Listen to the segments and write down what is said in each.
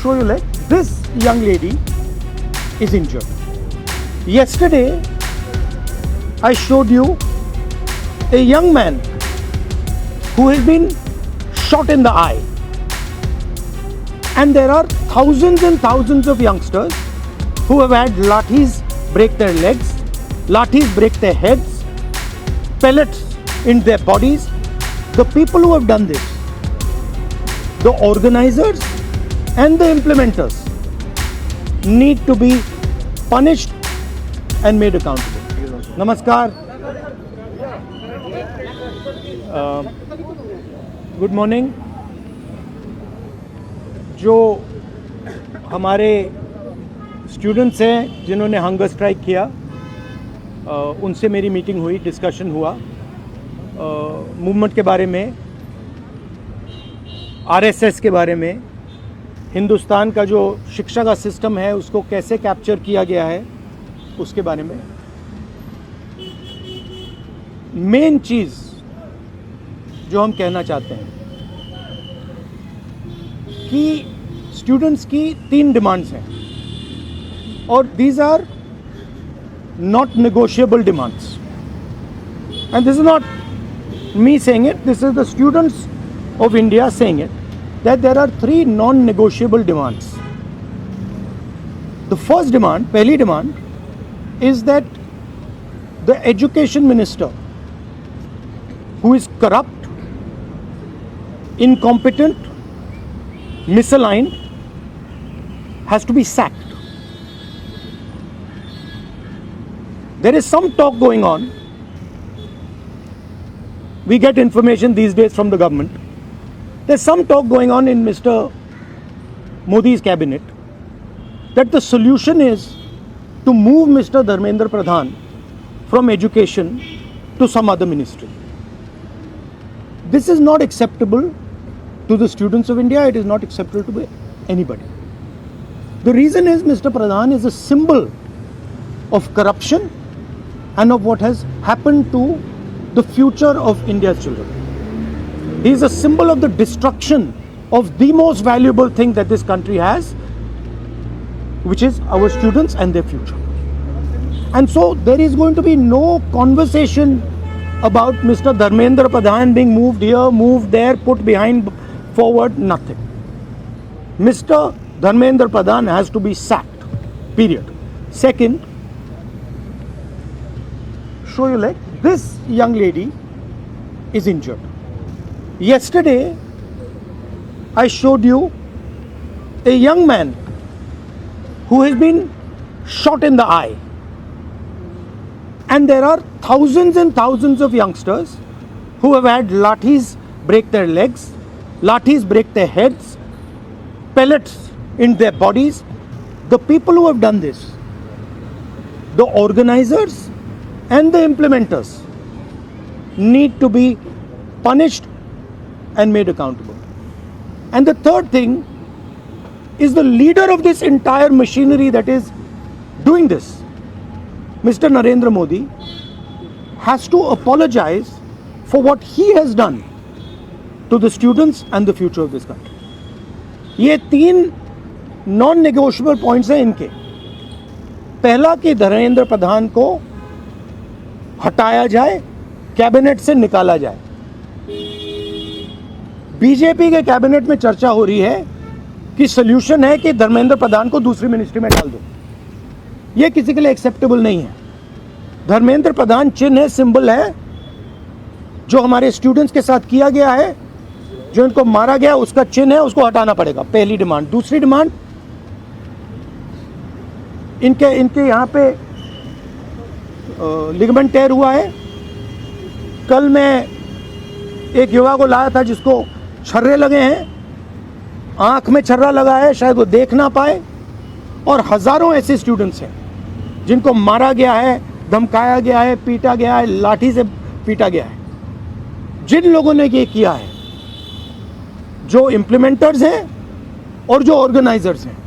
show you like this young lady is injured. Yesterday, I showed you a young man who has been shot in the eye. And there are thousands and thousands of youngsters who have had lathis break their legs, lathis break their heads, pellets in their bodies. The people who have done this, the organizers and the implementers, need to be punished and made accountable. Namaskar. Good morning. जो हमारे students हैं जिन्होंने hunger strike किया, उनसे मेरी meeting हुई, discussion हुआ movement के बारे में, आरएसएस के बारे में, हिंदुस्तान का जो शिक्षा का सिस्टम है उसको कैसे कैप्चर किया गया है उसके बारे में। मेन चीज़ जो हम कहना चाहते हैं कि स्टूडेंट्स की 3 डिमांड्स हैं और these are not negotiable demands, and this is not me saying it, this is the students of India saying it, that there are 3 non negotiable demands. The first demand, पहली demand is that the education minister who is corrupt, incompetent, misaligned, has to be sacked. There is some talk going on. We get information these days from the government. There's some talk going on in Mr. Modi's cabinet that the solution is to move Mr. Dharmendra Pradhan from education to some other ministry. This is not acceptable to the students of India. It is not acceptable to anybody. The reason is Mr. Pradhan is a symbol of corruption and of what has happened to the future of India's children. He is a symbol of the destruction of the most valuable thing that this country has, which is our students and their future. And so there is going to be no conversation about Mr. Dharmendra Pradhan being moved here, moved there, put behind, forward, nothing. Mr. Dharmendra Pradhan has to be sacked, period. Second, show you like this young lady is injured. Yesterday, I showed you a young man who has been shot in the eye. And there are thousands and thousands of youngsters who have had lathis break their legs, lathis break their heads, pellets in their bodies. The people who have done this, the organizers and the implementers, need to be punished and made accountable. And the third thing is the leader of this entire machinery that is doing this, Mr. Narendra Modi, has to apologize for what he has done to the students and the future of this country. ये 3 non negotiable points हैं इनके. पहला कि धर्मेंद्र प्रधान को हटाया जाए, cabinet से निकाला जाए. बीजेपी के कैबिनेट में चर्चा हो रही है कि सोल्यूशन है कि धर्मेंद्र प्रधान को दूसरी मिनिस्ट्री में डाल दो. ये किसी के लिए एक्सेप्टेबल नहीं है. धर्मेंद्र प्रधान चिन्ह है, सिंबल है, जो हमारे स्टूडेंट्स के साथ किया गया है, जो इनको मारा गया उसका चिन्ह है, उसको हटाना पड़ेगा. पहली डिमांड. दूसरी डिमांड, इनके यहाँ पे लिगामेंट टेयर हुआ है. कल मैं एक युवा को लाया था जिसको छर्रे लगे हैं, आंख में छर्रा लगा है, शायद वो देख ना पाए. और हजारों ऐसे स्टूडेंट्स हैं जिनको मारा गया है, धमकाया गया है, पीटा गया है, लाठी से पीटा गया है. जिन लोगों ने ये किया है, जो इम्प्लीमेंटर्स हैं और जो ऑर्गेनाइजर्स हैं,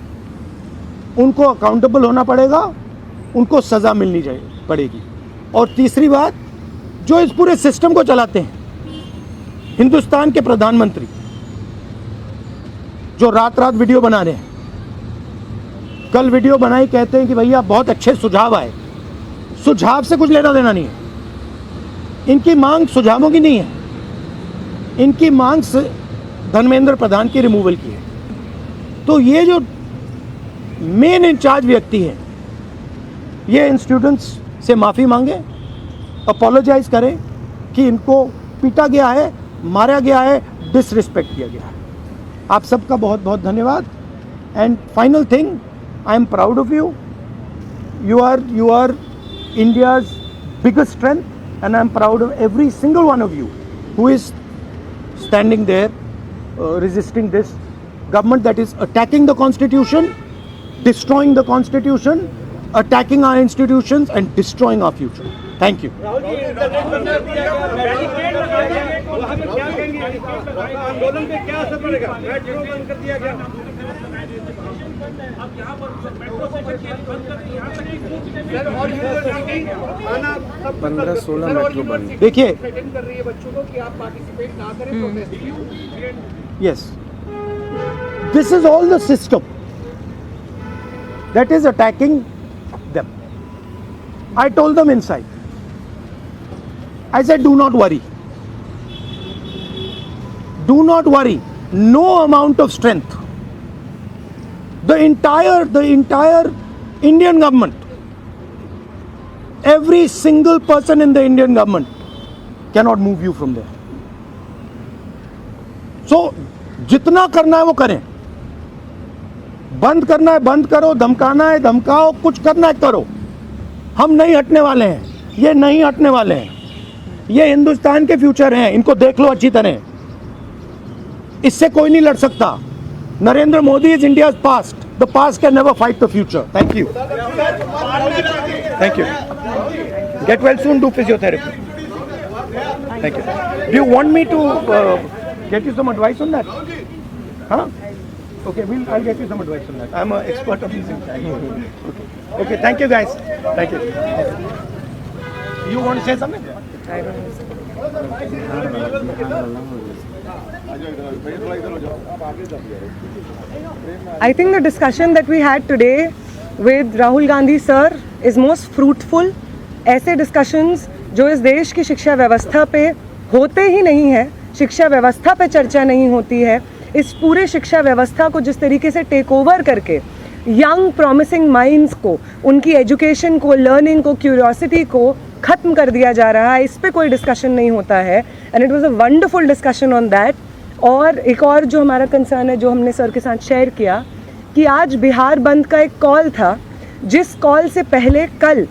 उनको अकाउंटेबल होना पड़ेगा, उनको सज़ा मिलनी पड़ेगी. और तीसरी बात, जो इस पूरे सिस्टम को चलाते हैं, हिंदुस्तान के प्रधानमंत्री, जो रात रात वीडियो बना रहे हैं, कल वीडियो बनाई, कहते हैं कि भैया बहुत अच्छे सुझाव आए। सुझाव से कुछ लेना देना नहीं है। इनकी मांग सुझावों की नहीं है, इनकी मांग धर्मेंद्र प्रधान की रिमूवल की है। तो ये जो मेन इंचार्ज व्यक्ति हैं, ये इन स्टूडेंट्स से माफ़ी मांगे, अपोलोजाइज करें कि इनको पीटा गया है, मारा गया है, डिसरिस्पेक्ट किया गया है। आप सबका बहुत बहुत धन्यवाद। And final thing, I am proud of you. You are India's biggest strength, and I am proud of every single one of you who is standing there resisting this government that is attacking the constitution, destroying the constitution, attacking our institutions and destroying our future. Thank you. आंदोलन पे क्या असर पड़ेगा? Metro बंद कर दिया गया। अब यहाँ पर मेट्रो स्टेशन बंद कर दी, यहाँ तक कि 15-16 मेट्रो बंद। देखिए, थ्रेटन कर रही है बच्चों को कि आप पार्टिसिपेट ना करें प्रोटेस्ट में। yes, this is all the system that is attacking them. I told them inside, I said, do not worry. Do not worry. No amount of strength. The entire Indian government, every single person in the Indian government cannot move you from there. So, जितना करना है वो करें। बंद करना है बंद करो, धमकाना है धमकाओ, कुछ करना है करो। हम नहीं हटने वाले हैं, ये नहीं हटने वाले हैं। ये हिंदुस्तान के फ्यूचर हैं, इनको देख लो अच्छी तरह। इससे कोई नहीं लड़ सकता। Narendra Modi is India's past. The past can never fight the future. Thank you. Thank you. Get well soon. Do physiotherapy. Thank you. Do you want me to get you some advice on that? Huh? Okay, I'll get you some advice on that. I'm an expert of these things. Okay, thank you guys. Thank you. You want to say something? I don't know. I think the discussion that we had today with Rahul Gandhi sir is most fruitful. ऐसे discussions जो इस देश की शिक्षा व्यवस्था पे होते ही नहीं है, शिक्षा व्यवस्था पे चर्चा नहीं होती है, इस पूरे शिक्षा व्यवस्था को जिस तरीके से टेक ओवर करके यंग प्रॉमिसिंग माइंड्स को, उनकी एजुकेशन को, लर्निंग को, क्यूरियोसिटी को ख़त्म कर दिया जा रहा है, इस पे कोई डिस्कशन नहीं होता है. And it was a wonderful discussion on that. और एक और जो हमारा कंसर्न है, जो हमने सर के साथ शेयर किया, कि आज बिहार बंद का एक कॉल था, जिस कॉल से पहले कल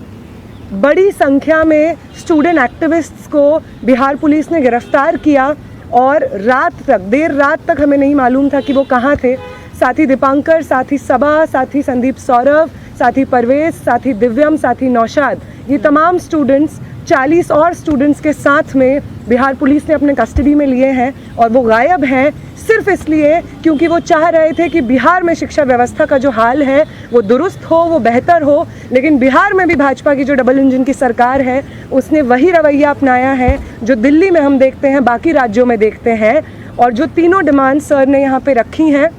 बड़ी संख्या में स्टूडेंट एक्टिविस्ट्स को बिहार पुलिस ने गिरफ्तार किया और रात तक, देर रात तक हमें नहीं मालूम था कि वो कहाँ थे. साथी दीपांकर, साथी सबा, साथी संदीप सौरभ, साथी परवेज, साथी दिव्यम, साथी नौशाद, ये तमाम स्टूडेंट्स 40 और स्टूडेंट्स के साथ में बिहार पुलिस ने अपने कस्टडी में लिए हैं. और वो गायब हैं सिर्फ इसलिए क्योंकि वो चाह रहे थे कि बिहार में शिक्षा व्यवस्था का जो हाल है वो दुरुस्त हो, वो बेहतर हो. लेकिन बिहार में भी भाजपा की जो डबल इंजन की सरकार है, उसने वही रवैया अपनाया है जो दिल्ली में हम देखते हैं, बाकी राज्यों में देखते हैं. और जो तीनों डिमांड सर ने यहाँ पे रखी हैं,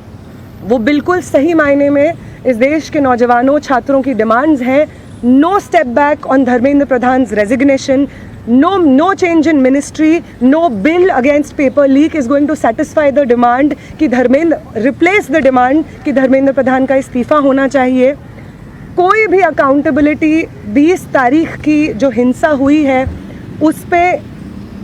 वो बिल्कुल सही मायने में इस देश के नौजवानों, छात्रों की डिमांड्स हैं. No step back on Dharmendra Pradhan's resignation. No change in ministry. No bill against paper leak is going to satisfy the demand कि धर्मेंद्र replace the demand कि धर्मेंद्र प्रधान का इस्तीफा होना चाहिए. कोई भी अकाउंटेबिलिटी 20 तारीख की जो हिंसा हुई है उस पे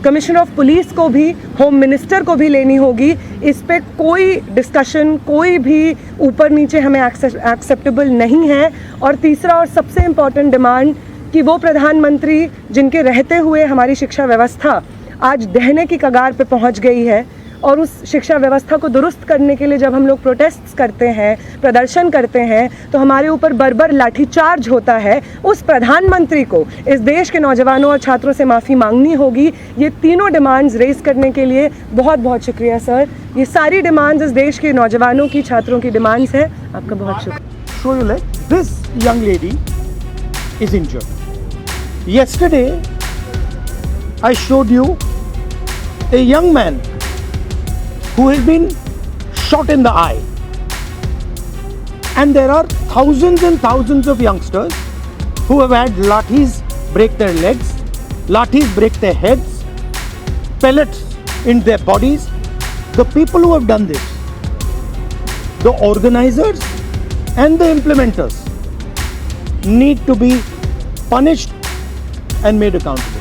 कमिश्नर ऑफ पुलिस को भी, होम मिनिस्टर को भी लेनी होगी. इस पे कोई डिस्कशन, कोई भी ऊपर नीचे हमें एक्सेप्टेबल नहीं है. और तीसरा और सबसे इम्पॉर्टेंट डिमांड कि वो प्रधानमंत्री जिनके रहते हुए हमारी शिक्षा व्यवस्था आज दहने की कगार पे पहुंच गई है, और उस शिक्षा व्यवस्था को दुरुस्त करने के लिए जब हम लोग प्रोटेस्ट्स करते हैं, प्रदर्शन करते हैं, तो हमारे ऊपर बर्बर लाठीचार्ज होता है. उस प्रधानमंत्री को इस देश के नौजवानों और छात्रों से माफ़ी मांगनी होगी. ये तीनों डिमांड्स रेज करने के लिए बहुत बहुत शुक्रिया सर. ये सारी डिमांड्स इस देश के नौजवानों की, छात्रों की डिमांड्स हैं. आपका बहुत शुक्रिया. Show you like this young lady is injured. Yesterday, I showed you a young man who has been shot in the eye. And there are thousands and thousands of youngsters who have had lathis break their legs, lathis break their heads, pellets in their bodies. The people who have done this, the organizers and the implementers, need to be punished and made accountable.